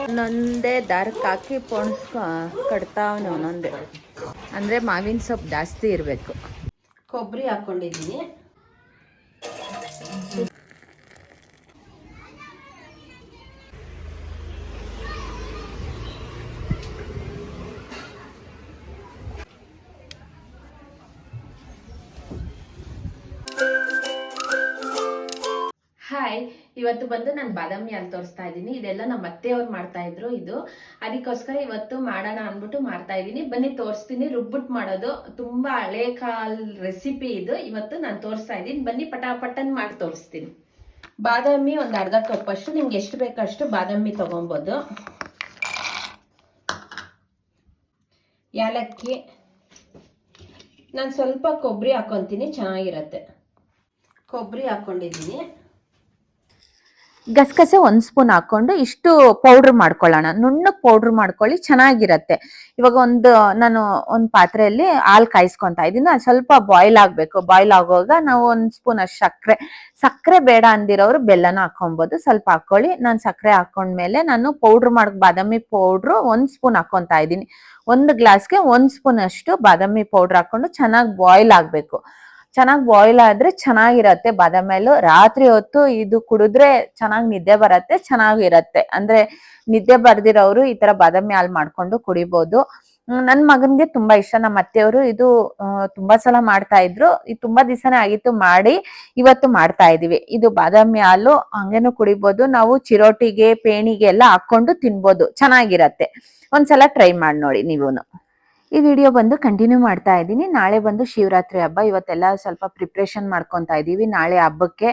ಒಂದೊಂದೇ ದಾರಕ್ಕೆ ಹಾಕಿ ಕಟ್ತಾವನೆ ಒಂದೊಂದೇ. ಅಂದರೆ ಮಾವಿನ ಸೊಪ್ಪು ಜಾಸ್ತಿ ಇರಬೇಕು. ಕೊಬ್ಬರಿ ಹಾಕ್ಕೊಂಡಿದ್ದೀನಿ. ಹಾಯ್, ಇವತ್ತು ಬಂದು ನಾನು ಬಾದಾಮಿ ಹಾಲು ತೋರಿಸ್ತಾ ಇದ್ದೀನಿ. ಇದೆಲ್ಲ ನಮ್ಮ ಅತ್ತೆಯವ್ರು ಮಾಡ್ತಾ ಇದ್ರು. ಇದು ಅದಕ್ಕೋಸ್ಕರ ಇವತ್ತು ಮಾಡೋಣ ಅಂದ್ಬಿಟ್ಟು ಮಾಡ್ತಾ ಇದ್ದೀನಿ. ಬನ್ನಿ ತೋರಿಸ್ತೀನಿ. ರುಬ್ಬಿಟ್ಟು ಮಾಡೋದು ತುಂಬಾ ಹಳೆ ಕಾಲ ರೆಸಿಪಿ ಇದು. ಇವತ್ತು ನಾನು ತೋರಿಸ್ತಾ ಇದ್ದೀನಿ. ಬನ್ನಿ ಪಟಾಪಟನ್ ಮಾಡಿ ತೋರಿಸ್ತೀನಿ. ಬಾದಾಮಿ ಒಂದು ಅರ್ಧ ಕಪ್ ಅಷ್ಟು, ನಿಮ್ಗೆ ಎಷ್ಟು ಬೇಕಷ್ಟು ಬಾದಾಮಿ ತಗೊಬೋದು. ಏಲಕ್ಕಿ, ನಾನು ಸ್ವಲ್ಪ ಕೊಬ್ಬರಿ ಹಾಕೊತೀನಿ, ಚೆನ್ನಾಗಿರತ್ತೆ. ಕೊಬ್ಬರಿ ಹಾಕೊಂಡಿದ್ದೀನಿ. ಗಸಗಸೆ 1 ಸ್ಪೂನ್ ಹಾಕೊಂಡು ಇಷ್ಟು ಪೌಡ್ರ್ ಮಾಡ್ಕೊಳ್ಳೋಣ. ನುಣ್ಣಗೆ ಪೌಡ್ರ್ ಮಾಡ್ಕೊಳ್ಳಿ, ಚೆನ್ನಾಗಿರತ್ತೆ. ಇವಾಗ ನಾನು ಒಂದು ಪಾತ್ರೆಯಲ್ಲಿ ಹಾಲು ಕಾಯಿಸ್ಕೊತಾ ಇದ್ದೀನಿ. ಅದು ಸ್ವಲ್ಪ ಬಾಯ್ಲ್ ಆಗಬೇಕು. ಬಾಯ್ಲ್ ಆಗುವಾಗ ನಾವು 1 ಸ್ಪೂನ್ ಅಷ್ಟು ಸಕ್ಕರೆ ಬೇಡ ಅಂದಿರೋರು ಬೆಲ್ಲನ ಹಾಕೊಬೋದು. ಸ್ವಲ್ಪ ಹಾಕೊಳ್ಳಿ. ನಾನು ಸಕ್ಕರೆ ಹಾಕೊಂಡ್ಮೇಲೆ ನಾನು ಪೌಡ್ರ್ ಬಾದಾಮಿ ಪೌಡ್ರು 1 ಸ್ಪೂನ್ ಹಾಕೊತಾ ಇದ್ದೀನಿ. 1 ಗ್ಲಾಸ್ಗೆ 1 ಸ್ಪೂನ್ ಅಷ್ಟು ಬಾದಾಮಿ ಪೌಡ್ರ್ ಹಾಕೊಂಡು ಚೆನ್ನಾಗಿ ಬಾಯ್ಲ್ ಆಗಬೇಕು. ಚೆನ್ನಾಗಿ ಬಾಯ್ಲ್ ಆದ್ರೆ ಚೆನ್ನಾಗಿರತ್ತೆ. ಬಾದಾಮಿ ಹಾಲು ರಾತ್ರಿ ಹೊತ್ತು ಇದು ಕುಡಿದ್ರೆ ಚೆನ್ನಾಗಿ ನಿದ್ದೆ ಬರತ್ತೆ, ಚೆನ್ನಾಗಿರತ್ತೆ. ಅಂದ್ರೆ ನಿದ್ದೆ ಬರ್ದಿರೋರು ಈ ತರ ಬಾದಾಮಿ ಹಾಲು ಮಾಡ್ಕೊಂಡು ಕುಡಿಬಹುದು. ನನ್ ಮಗನ್ಗೆ ತುಂಬಾ ಇಷ್ಟ. ನಮ್ಮ ಅತ್ತೆಯವರು ಇದು ತುಂಬಾ ಸಲ ಮಾಡ್ತಾ ಇದ್ರು. ಇದು ತುಂಬಾ ದಿವಸನೇ ಆಗಿತ್ತು ಮಾಡಿ, ಇವತ್ತು ಮಾಡ್ತಾ ಇದೀವಿ. ಇದು ಬಾದಾಮಿ ಹಾಲು ಹಂಗೇನು ಕುಡಿಬಹುದು. ನಾವು ಚಿರೋಟಿಗೆ, ಪೇಣಿಗೆ ಎಲ್ಲ ಹಾಕೊಂಡು ತಿನ್ಬೋದು, ಚೆನ್ನಾಗಿರತ್ತೆ. ಒಂದ್ಸಲ ಟ್ರೈ ಮಾಡಿ ನೋಡಿ ನೀವುನು. ಈ ವಿಡಿಯೋ ಬಂದು ಕಂಟಿನ್ಯೂ ಮಾಡ್ತಾ ಇದ್ದೀನಿ. ನಾಳೆ ಬಂದು ಶಿವರಾತ್ರಿ ಹಬ್ಬ. ಇವತ್ತೆಲ್ಲ ಸ್ವಲ್ಪ ಪ್ರಿಪ್ರೇಷನ್ ಮಾಡ್ಕೊತಾ ಇದೀವಿ. ನಾಳೆ ಹಬ್ಬಕ್ಕೆ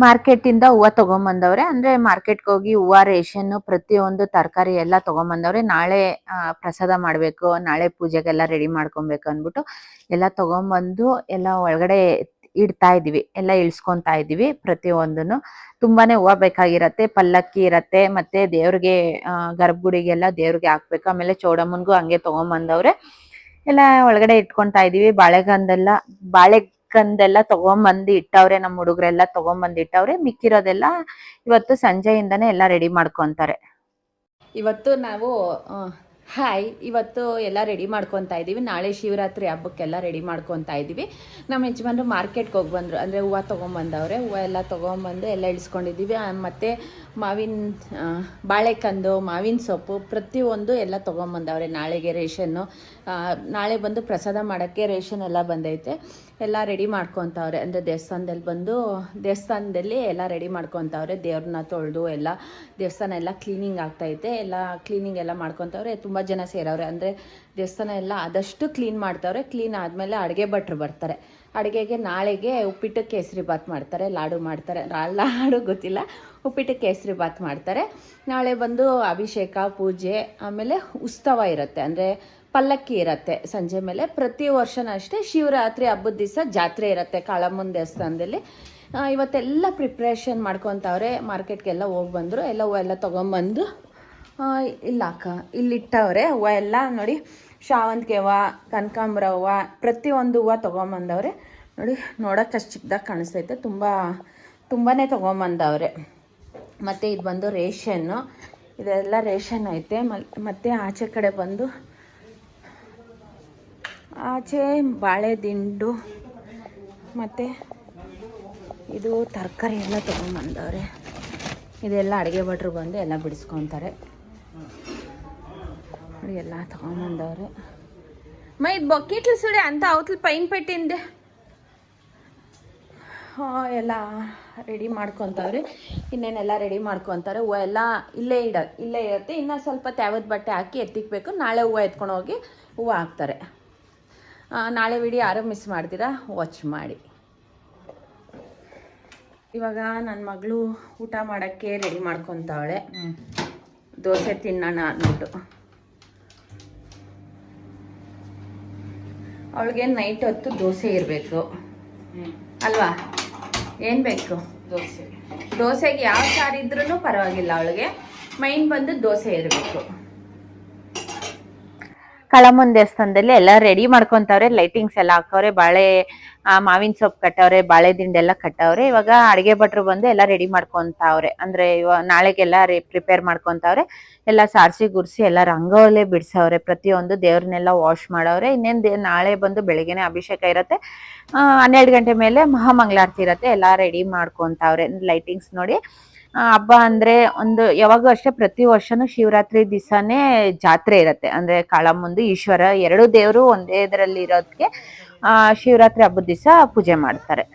ಮಾರ್ಕೆಟ್ ಇಂದ ಹೂವು ತಗೊಂಬಂದವ್ರೆ. ಅಂದ್ರೆ ಮಾರ್ಕೆಟ್ಗೆ ಹೋಗಿ ಹೂವು, ರೇಷನ್, ಪ್ರತಿಯೊಂದು ತರಕಾರಿ ಎಲ್ಲ ತಗೊಂಬಂದವ್ರೆ. ನಾಳೆ ಪ್ರಸಾದ ಮಾಡ್ಬೇಕು, ನಾಳೆ ಪೂಜೆಗೆಲ್ಲ ರೆಡಿ ಮಾಡ್ಕೊಬೇಕು ಅಂದ್ಬಿಟ್ಟು ಎಲ್ಲ ತಗೊಂಬಂದು ಎಲ್ಲ ಒಳಗಡೆ ಇಡ್ತಾ ಇದೀವಿ. ಎಲ್ಲ ಇಳ್ಸ್ಕೊಂತಾ ಇದೀವಿ. ಪ್ರತಿಯೊಂದನ್ನು ತುಂಬಾನೇ ಹೂವು ಬೇಕಾಗಿರತ್ತೆ. ಪಲ್ಲಕ್ಕಿ ಇರತ್ತೆ, ಮತ್ತೆ ದೇವ್ರಿಗೆ ಗರ್ಭಗುಡಿಗೆಲ್ಲ ದೇವ್ರಿಗೆ ಹಾಕ್ಬೇಕು. ಆಮೇಲೆ ಚೌಡಮ್ಮನ್ಗೂ ಹಂಗೆ ತಗೊಂಬಂದವ್ರೆ. ಎಲ್ಲ ಒಳಗಡೆ ಇಟ್ಕೊಂತಾ ಇದೀವಿ. ಬಾಳೆಕಂದೆಲ್ಲ ತಗೊಂಬಂದು ಇಟ್ಟವ್ರೆ. ನಮ್ಮ ಹುಡುಗರೆಲ್ಲ ತಗೊಂಬಂದು ಇಟ್ಟವ್ರೆ. ಮಿಕ್ಕಿರೋದೆಲ್ಲ ಇವತ್ತು ಸಂಜೆಯಿಂದಾನೇ ಎಲ್ಲ ರೆಡಿ ಮಾಡ್ಕೊಂತಾರೆ. ಇವತ್ತು ನಾವು ಇವತ್ತು ಎಲ್ಲ ರೆಡಿ ಮಾಡ್ಕೊತಾ ಇದ್ದೀವಿ. ನಾಳೆ ಶಿವರಾತ್ರಿ ಹಬ್ಬಕ್ಕೆಲ್ಲ ರೆಡಿ ಮಾಡ್ಕೊತಾ ಇದ್ದೀವಿ. ನಮ್ಮ ಯಜಮಾನ್ರು ಮಾರ್ಕೆಟ್ಗೆ ಹೋಗಿ ಬಂದರು. ಅಂದರೆ ಹೂವು ತೊಗೊಂಬಂದವ್ರೆ. ಹೂವು ಎಲ್ಲ ತೊಗೊಂಬಂದು ಎಲ್ಲ ಇಳಿಸ್ಕೊಂಡಿದ್ದೀವಿ. ಮತ್ತು ಬಾಳೆಕಂದು, ಮಾವಿನ ಸೊಪ್ಪು, ಪ್ರತಿಯೊಂದು ಎಲ್ಲ ತೊಗೊಂಬಂದವ್ರೆ. ನಾಳೆಗೆ ರೇಷನ್ನು, ನಾಳೆ ಬಂದು ಪ್ರಸಾದ ಮಾಡೋಕ್ಕೆ ರೇಷನ್ ಎಲ್ಲ ಬಂದೈತೆ. ಎಲ್ಲ ರೆಡಿ ಮಾಡ್ಕೊತಾವ್ರೆ. ಅಂದರೆ ದೇವಸ್ಥಾನದಲ್ಲಿ ಎಲ್ಲ ರೆಡಿ ಮಾಡ್ಕೊತಾವ್ರೆ. ದೇವ್ರನ್ನ ತೊಳೆದು ಎಲ್ಲ ದೇವಸ್ಥಾನ ಎಲ್ಲ ಕ್ಲೀನಿಂಗ್ ಆಗ್ತೈತೆ. ಎಲ್ಲ ಕ್ಲೀನಿಂಗ್ ಎಲ್ಲ ಮಾಡ್ಕೊತಾವ್ರೆ. ತುಂಬ ಜನ ಸೇರವ್ರೆ. ಅಂದರೆ ದೇವಸ್ಥಾನ ಎಲ್ಲ ಆದಷ್ಟು ಕ್ಲೀನ್ ಮಾಡ್ತಾವ್ರೆ. ಕ್ಲೀನ್ ಆದಮೇಲೆ ಅಡುಗೆ ಭಟ್ರು ಬರ್ತಾರೆ. ಅಡುಗೆಗೆ ನಾಳೆಗೆ ಉಪ್ಪಿಟ್ಟು ಕೇಸರಿ ಬಾತ್ ಮಾಡ್ತಾರೆ, ಲಾಡು ಮಾಡ್ತಾರೆ. ಲಾಡು ಗೊತ್ತಿಲ್ಲ, ಉಪ್ಪಿಟ್ಟು ಕೇಸರಿ ಬಾತ್ ಮಾಡ್ತಾರೆ. ನಾಳೆ ಬಂದು ಅಭಿಷೇಕ, ಪೂಜೆ, ಆಮೇಲೆ ಉತ್ಸವ ಇರುತ್ತೆ. ಅಂದರೆ ಪಲ್ಲಕ್ಕಿ ಇರುತ್ತೆ ಸಂಜೆ ಮೇಲೆ. ಪ್ರತಿ ವರ್ಷನೂ ಅಷ್ಟೇ ಶಿವರಾತ್ರಿ ಹಬ್ಬದ ದಿವಸ ಜಾತ್ರೆ ಇರುತ್ತೆ ಕಾಳಮ್ಮನ ದೇವಸ್ಥಾನದಲ್ಲಿ. ಇವತ್ತೆಲ್ಲ ಪ್ರಿಪ್ರೇಷನ್ ಮಾಡ್ಕೊತಾವ್ರೆ. ಮಾರ್ಕೆಟ್ಗೆಲ್ಲ ಹೋಗಿ ಬಂದರು. ಎಲ್ಲ ಹೂವು ಎಲ್ಲ ತೊಗೊಂಬಂದು ಇಲ್ಲಿಟ್ಟವ್ರೆ. ಹೂವು ಎಲ್ಲ ನೋಡಿ, ಶಾವಂತಿಗೆ ಹೂವು, ಕನಕಾಂಬರ ಹೂವು, ಪ್ರತಿಯೊಂದು ಹೂವು ತೊಗೊಂಬಂದವ್ರೆ. ನೋಡಿ, ನೋಡೋಕೆ ಅಷ್ಟು ಚಿಕ್ಕದಾಗಿ ಕಾಣಿಸ್ತೈತೆ. ತುಂಬಾ ತೊಗೊಂಬಂದವ್ರೆ. ಮತ್ತು ಇದು ಬಂದು ರೇಷನ್ನು. ಇದೆಲ್ಲ ರೇಷನ್ ಐತೆ. ಮತ್ತು ಆಚೆ ಕಡೆ ಬಂದು ಬಾಳೆ ದಿಂಡು, ಮತ್ತು ಇದು ತರಕಾರಿ ಎಲ್ಲ ತೊಗೊಂಬಂದವ್ರೆ. ಇದೆಲ್ಲ ಅಡುಗೆ ಭಟ್ರು ಬಂದು ಎಲ್ಲ ಬಿಡಿಸ್ಕೊತಾರೆ. ನೋಡಿ, ಎಲ್ಲ ತೊಗೊಂಬಂದವ್ರೆ. ಇದು ಬೊಕ್ಕಿಟ್ಲು ಸುಳಿ ಅಂತ ಅವತ್ಲು ಪೈನ್ ಪೆಟ್ಟಿಂದೆ ಎಲ್ಲ ರೆಡಿ ಮಾಡ್ಕೊತಾವ್ರೆ. ಇನ್ನೇನೆಲ್ಲ ರೆಡಿ ಮಾಡ್ಕೊತಾರೆ. ಹೂವು ಎಲ್ಲ ಇಲ್ಲೇ ಇರುತ್ತೆ. ಇನ್ನೂ ಸ್ವಲ್ಪ ತ್ಯಾವದ ಬಟ್ಟೆ ಹಾಕಿ ಎತ್ತಿಕ್ಬೇಕು. ನಾಳೆ ಹೂವು ಎತ್ಕೊಂಡು ಹೋಗಿ ಹೂವು ಹಾಕ್ತಾರೆ. ನಾಳೆ ವಿಡಿಯೋ ಯಾರು ಮಿಸ್ ಮಾಡ್ತೀರಾ, ವಾಚ್ ಮಾಡಿ. ಇವಾಗ ನನ್ನ ಮಗಳು ಊಟ ಮಾಡೋಕ್ಕೆ ರೆಡಿ ಮಾಡ್ಕೊತಾವಳೆ. ದೋಸೆ ತಿನ್ನೋಣ ಅಂದ್ಬಿಟ್ಟು. ಅವಳಿಗೆ ನೈಟ್ ಹೊತ್ತು ದೋಸೆ ಇರಬೇಕು ಅಲ್ವಾ? ಏನು ಬೇಕು? ದೋಸೆಗೆ ಯಾವ ಸಾರು ಇದ್ರೂ ಪರವಾಗಿಲ್ಲ. ಅವಳಿಗೆ ಮೈನ್ ಬಂದು ದೋಸೆ ಇರಬೇಕು. ಕಳಮನ್ ದೇವಸ್ಥಾನದಲ್ಲಿ ಎಲ್ಲ ರೆಡಿ ಮಾಡ್ಕೊಂತವ್ರೆ, ಲೈಟಿಂಗ್ಸ್ ಎಲ್ಲ ಹಾಕವ್ರೆ, ಮಾವಿನ ಸೊಪ್ಪು ಕಟ್ಟವ್ರೆ, ಬಾಳೆ ದಿಂಡೆ ಎಲ್ಲ ಕಟ್ಟವ್ರೆ. ಇವಾಗ ಅಡಿಗೆ ಭಟ್ರು ಬಂದು ಎಲ್ಲ ರೆಡಿ ಮಾಡ್ಕೊಂತಾವ್ರೆ, ಅಂದ್ರೆ ಇವಾಗ ನಾಳೆಗೆಲ್ಲ ಪ್ರಿಪೇರ್ ಮಾಡ್ಕೊಂತಾವ್ರೆ. ಎಲ್ಲ ಸಾರಿಸಿ ಗುರ್ಸಿ ಎಲ್ಲ ರಂಗೋಲೆ ಬಿಡ್ಸವ್ರೆ, ಪ್ರತಿಯೊಂದು ದೇವ್ರನ್ನೆಲ್ಲ ವಾಶ್ ಮಾಡವ್ರೆ. ನಾಳೆ ಬಂದು ಬೆಳಿಗ್ಗೆನೆ ಅಭಿಷೇಕ ಇರತ್ತೆ, 12 ಗಂಟೆ ಮೇಲೆ ಮಹಾಮಂಗಳಾರತಿ ಇರತ್ತೆ. ಎಲ್ಲ ರೆಡಿ ಮಾಡ್ಕೊಂತಾವ್ರೆ. ಲೈಟಿಂಗ್ಸ್ ನೋಡಿ, ಹಬ್ಬ ಅಂದ್ರೆ ಯಾವಾಗೂ ಅಷ್ಟೇ, ಪ್ರತಿ ವರ್ಷನೂ ಶಿವರಾತ್ರಿ ದಿವಸನೇ ಜಾತ್ರೆ ಇರತ್ತೆ. ಅಂದ್ರೆ ಕಾಳಮ್ಮಂದು ಈಶ್ವರ 2 ದೇವರು ಒಂದೇ ಇದರಲ್ಲಿ ಇರೋದಕ್ಕೆ ಶಿವರಾತ್ರಿ ಹಬ್ಬದ ದಿವಸ ಪೂಜೆ ಮಾಡ್ತಾರೆ.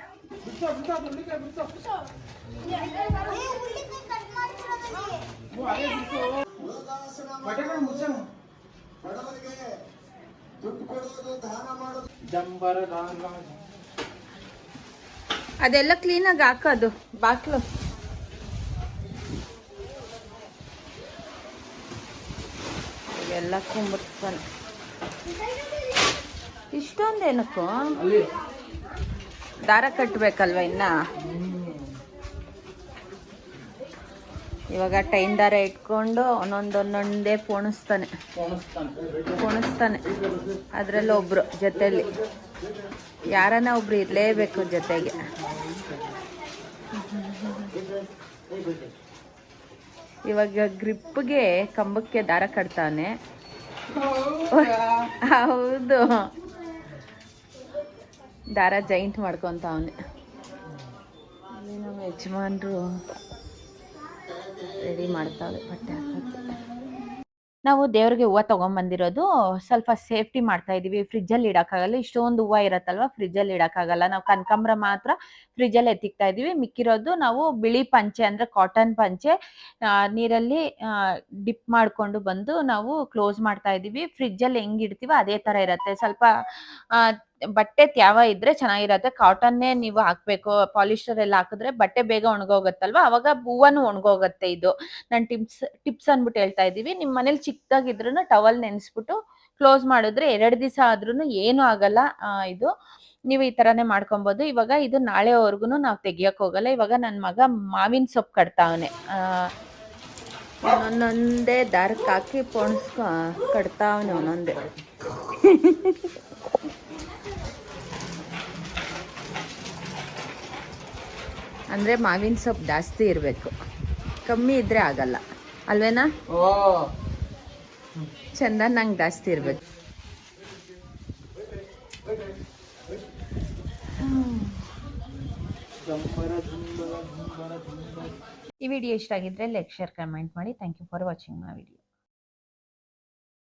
ಅದೆಲ್ಲ ಕ್ಲೀನಾಗಿ ಹಾಕೋದು ಬಾಕ್ಲು. ಎಲ್ಲ ಕುಂಬಿಡ್ತಾನೆ. ಇಷ್ಟೊಂದೇನಕ್ಕೂ ದಾರ ಕಟ್ಟಬೇಕಲ್ವ ಇನ್ನ. ಇವಾಗ ಟೈನ್ ದಾರ ಇಟ್ಕೊಂಡು ಒಂದೊಂದೇ ಪೋಣಿಸ್ತಾನೆ. ಅದ್ರಲ್ಲಿ ಒಬ್ರು ಜೊತೆಲಿ ಯಾರನ್ನ ಒಬ್ರು ಇರ್ಲೇಬೇಕು ಜೊತೆಗೆ. ಇವಾಗ ಗ್ರಿಪ್ಗೆ ಕಂಬಕ್ಕೆ ದಾರ ಕಟ್ತಾನೆ. ಹೌದು, ದಾರ ಜಾಯಿಂಟ್ ಮಾಡ್ಕೊಂತಾವನೆ. ನಮ್ಮ ಯಜಮಾನ್ರು ರೆಡಿ ಮಾಡ್ತಾವೆ ಬಟ್ಟೆ ಹಾಕೋಕ್ಕೆ. ನಾವು ದೇವ್ರಿಗೆ ಹೂವು ತಗೊಂಡ್ಬಂದಿರೋದು ಸ್ವಲ್ಪ ಸೇಫ್ಟಿ ಮಾಡ್ತಾ ಇದೀವಿ. ಫ್ರಿಜ್ಜಲ್ಲಿ ಇಡೋಕ್ಕಾಗಲ್ಲ, ಇಷ್ಟೊಂದು ಹೂವು ಇರತ್ತಲ್ವ, ಫ್ರಿಜ್ಜಲ್ಲಿ ಇಡೋಕ್ಕಾಗಲ್ಲ. ನಾವು ಕನಕಾಂಬರ ಮಾತ್ರ ಫ್ರಿಜ್ಜಲ್ಲಿ ಎತ್ತಿಕ್ತಾ ಇದೀವಿ. ಮಿಕ್ಕಿರೋದು ನಾವು ಬಿಳಿ ಪಂಚೆ ಅಂದ್ರೆ ಕಾಟನ್ ಪಂಚೆ ನೀರಲ್ಲಿ ಡಿಪ್ ಮಾಡ್ಕೊಂಡು ಬಂದು ನಾವು ಕ್ಲೋಸ್ ಮಾಡ್ತಾ ಇದೀವಿ. ಫ್ರಿಜ್ಜಲ್ಲಿ ಹೆಂಗ್ ಇಡ್ತೀವೋ ಅದೇ ತರ ಇರತ್ತೆ. ಸ್ವಲ್ಪ ಬಟ್ಟೆ ತ್ಯಾವ ಇದ್ರೆ ಚೆನ್ನಾಗಿರತ್ತೆ. ಕಾಟನ್ನೇ ನೀವು ಹಾಕ್ಬೇಕು, ಪಾಲಿಸ್ಟರ್ ಎಲ್ಲ ಹಾಕಿದ್ರೆ ಬಟ್ಟೆ ಬೇಗ ಒಣಗೋಗತ್ತಲ್ವಾ, ಅವಾಗ ಹೂವನು ಒಣಗೋಗತ್ತೆ. ಇದು ನಾನು ಟಿಪ್ಸ್ ಅಂದ್ಬಿಟ್ಟು ಹೇಳ್ತಾ ಇದೀವಿ. ನಿಮ್ಮ ಮನೇಲಿ ಚಿಕ್ಕದಾಗಿದ್ರು ಟವಲ್ ನೆನೆಸ್ಬಿಟ್ಟು ಕ್ಲೋಸ್ ಮಾಡಿದ್ರೆ 2 ದಿವಸ ಆದ್ರೂ ಏನು ಆಗಲ್ಲ. ಇದು ನೀವು ಈ ತರಾನೇ ಮಾಡ್ಕೊಬಹುದು. ಇವಾಗ ಇದು ನಾಳೆವರೆಗೂ ನಾವು ತೆಗಿಯಕ್ ಹೋಗಲ್ಲ. ಇವಾಗ ನನ್ನ ಮಗ ಮಾವಿನ ಸೊಪ್ಪು ಕಟ್ತಾವನೆ. ಒಂದೊಂದೇ ದಾರಕ್ಕೆ ಹಾಕಿ ಕಟ್ತಾವನೆ ಒಂದೊಂದೇ. ಅಂದ್ರೆ ಮಾವಿನ ಸೊಪ್ಪು ಜಾಸ್ತಿ ಇರಬೇಕು, ಕಮ್ಮಿ ಇದ್ರೆ ಆಗಲ್ಲ ಅಲ್ವೇನಾ? ಚಂದ ನಂಗೆ ಜಾಸ್ತಿ ಇರ್ಬೇಕು. ಈ ವಿಡಿಯೋ ಇಷ್ಟ ಆಗಿದ್ರೆ ಲೈಕ್, ಶೇರ್, ಕಮೆಂಟ್ ಮಾಡಿ. Thank you for watching my video.